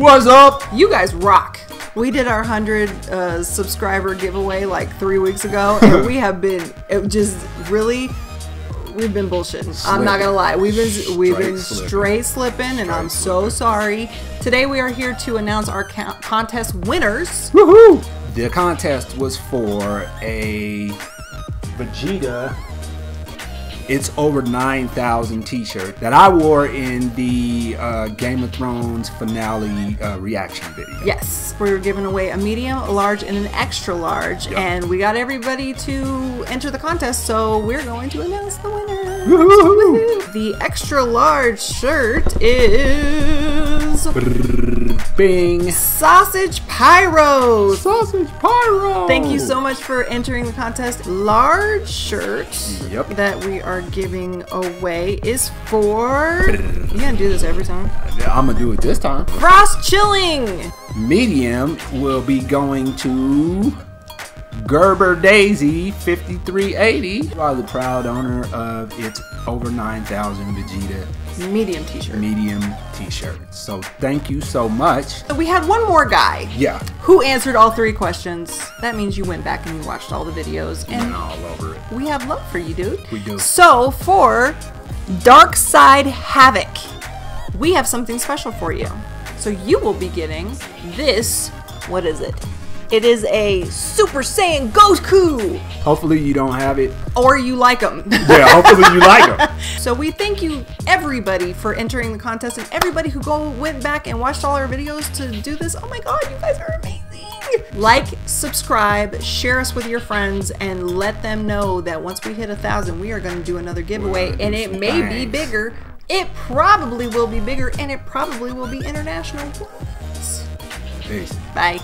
What's up? You guys rock. We did our 100 subscriber giveaway like 3 weeks ago, and we have been we've been bullshitting. Slipping. I'm not gonna lie, we've been straight slipping, and I'm so sorry. Today we are here to announce our contest winners. Woohoo! The contest was for a Vegeta It's Over 9,000 t-shirt that I wore in the Game of Thrones finale reaction video. Yes, we were giving away a medium, a large, and an extra large, and we got everybody to enter the contest, so we're going to announce the winner. Woohoo! The extra large shirt is... Bing! Sausage Pyro! Sausage Pyro! Thank you so much for entering the contest. Large shirt that we are giving away is for... You gonna do this every time? I'm gonna do it this time. Frost Chilling! Medium will be going to Gerber Daisy 5380. You are the proud owner of It's Over 9,000 Vegeta medium t-shirt. Medium t-shirt. So thank you so much. We had one more guy. Yeah. Who answered all 3 questions. That means you went back and you watched all the videos. And went all over it. We have love for you, dude. We do. So for Dark Side Havoc, we have something special for you. So you will be getting this. What is it? It is a Super Saiyan Goku. Hopefully you don't have it. Or you like them. Yeah, hopefully you like them. So we thank you everybody for entering the contest, and everybody who went back and watched all our videos to do this. Oh my god, you guys are amazing. Like, subscribe, share us with your friends, and let them know that once we hit 1,000, we are going to do another giveaway, and it may be bigger. It probably will be bigger, and it probably will be international. Peace. Bye.